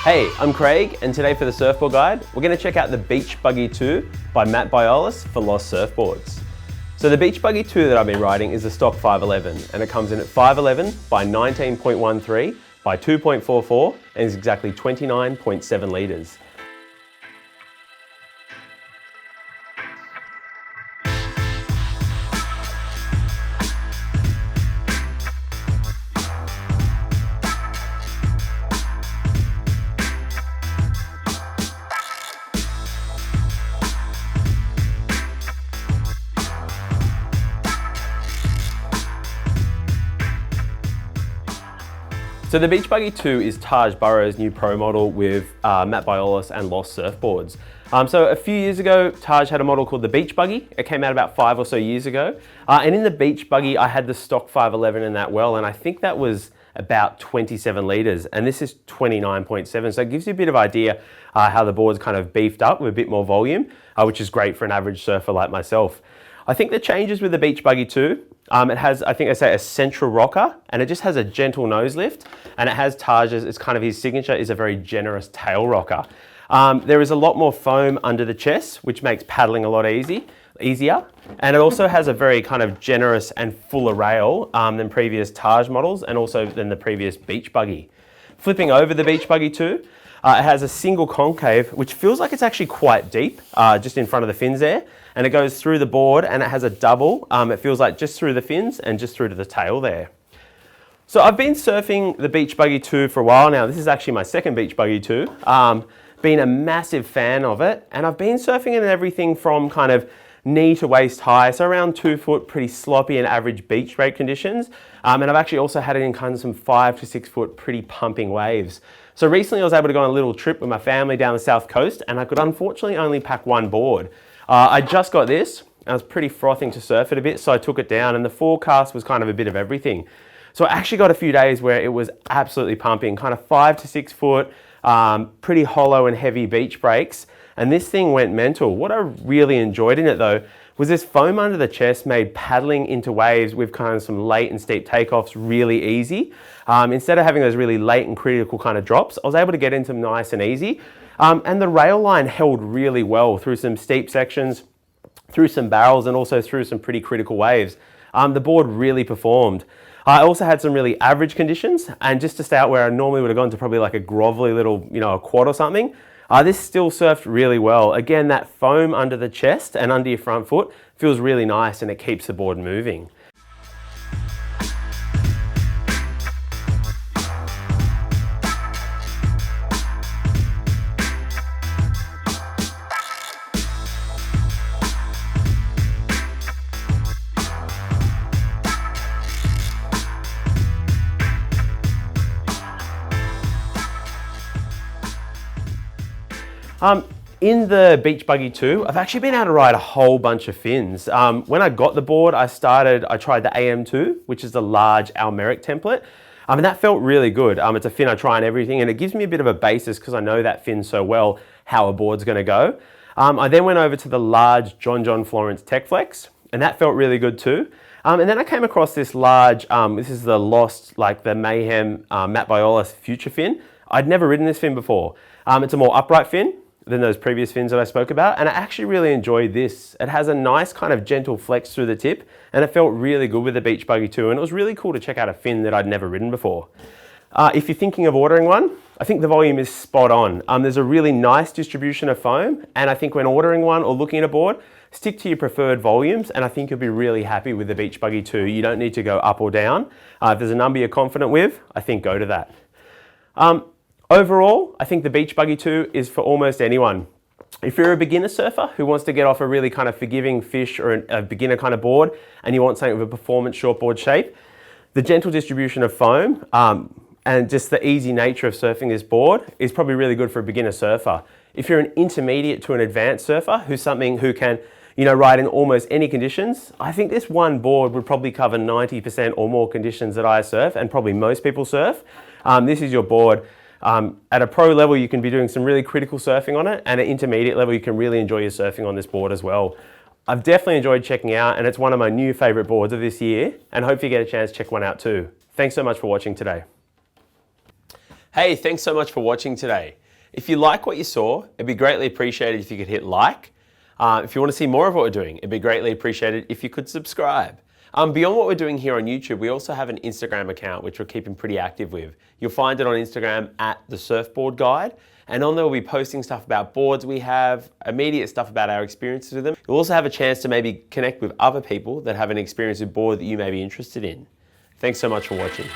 Hey, I'm Craig, and today for the Surfboard Guide, we're going to check out the Beach Buggy 2 by Matt Biolis for Lost Surfboards. So the Beach Buggy 2 that I've been riding is the stock 511, and it comes in at 511 by 19.13 by 2.44 and is exactly 29.7 litres. So the Beach Buggy 2 is Taj Burrow's new pro model with Matt Biolis and Lost Surfboards. So a few years ago, Taj had a model called the Beach Buggy. It came out about 5 or so years ago. And in the Beach Buggy, I had the stock 511 in that well, and I think that was about 27 litres, and this is 29.7. So it gives you a bit of idea how the board's kind of beefed up with a bit more volume, which is great for an average surfer like myself. I think the changes with the Beach Buggy 2, it has, I think I say, a central rocker, and it just has a gentle nose lift, and it has Taj's, it's kind of his signature, is a very generous tail rocker. There is a lot more foam under the chest, which makes paddling a lot easier, and it also has a very kind of generous and fuller rail than previous Taj models, and also than the previous Beach Buggy. Flipping over the Beach Buggy 2, it has a single concave, which feels like it's actually quite deep, just in front of the fins there. And it goes through the board, and it has a double. It feels like just through the fins and just through to the tail there. So I've been surfing the Beach Buggy 2 for a while now. This is actually my second Beach Buggy 2. Been a massive fan of it, and I've been surfing in everything from kind of knee to waist high, so around 2 foot, pretty sloppy and average beach break conditions. And I've actually also had it in kind of some 5 to 6 foot pretty pumping waves. So recently I was able to go on a little trip with my family down the south coast, and I could unfortunately only pack one board. I just got this. I was pretty frothing to surf it a bit, so I took it down, and the forecast was kind of a bit of everything. So I actually got a few days where it was absolutely pumping, kind of 5 to 6 foot, pretty hollow and heavy beach breaks, and this thing went mental. What I really enjoyed in it though was this foam under the chest made paddling into waves with kind of some late and steep takeoffs really easy. Instead of having those really late and critical kind of drops, I was able to get into them nice and easy. And the rail line held really well through some steep sections, through some barrels, and also through some pretty critical waves. The board really performed. I also had some really average conditions, and just to stay out where I normally would have gone to probably like a grovelly little, a quad or something, this still surfed really well. Again, that foam under the chest and under your front foot feels really nice, and it keeps the board moving. In the Beach Buggy 2, I've actually been able to ride a whole bunch of fins. When I got the board, I tried the AM2, which is the large Almeric template. And that felt really good. It's a fin I try on everything, and it gives me a bit of a basis because I know that fin so well, how a board's gonna go. I then went over to the large John Florence Tech Flex, and that felt really good too. And then I came across this large, this is the Lost, like the Mayhem Matt Biolis Future fin. I'd never ridden this fin before. It's a more upright fin than those previous fins that I spoke about, and I actually really enjoyed this. It has a nice kind of gentle flex through the tip, and it felt really good with the Beach Buggy 2, and it was really cool to check out a fin that I'd never ridden before. If you're thinking of ordering one, I think the volume is spot on. There's a really nice distribution of foam, and I think when ordering one or looking at a board, stick to your preferred volumes, and I think you'll be really happy with the Beach Buggy 2. You don't need to go up or down. If there's a number you're confident with, I think go to that. Overall, I think the Beach Buggy 2 is for almost anyone. If you're a beginner surfer who wants to get off a really kind of forgiving fish or a beginner kind of board, and you want something with a performance shortboard shape, the gentle distribution of foam and just the easy nature of surfing this board is probably really good for a beginner surfer. If you're an intermediate to an advanced surfer who can ride in almost any conditions, I think this one board would probably cover 90% or more conditions that I surf, and probably most people surf. This is your board. At a pro level, you can be doing some really critical surfing on it, and at intermediate level, you can really enjoy your surfing on this board as well. I've definitely enjoyed checking it out, and it's one of my new favorite boards of this year, and hopefully you get a chance to check one out too. Thanks so much for watching today. Hey, thanks so much for watching today. If you like what you saw, it'd be greatly appreciated if you could hit like. If you want to see more of what we're doing, it'd be greatly appreciated if you could subscribe. Beyond what we're doing here on YouTube, we also have an Instagram account which we're keeping pretty active with. You'll find it on Instagram at the Surfboard Guide, and on there we'll be posting stuff about boards we have, immediate stuff about our experiences with them. You'll also have a chance to maybe connect with other people that have an experience with board that you may be interested in. Thanks so much for watching.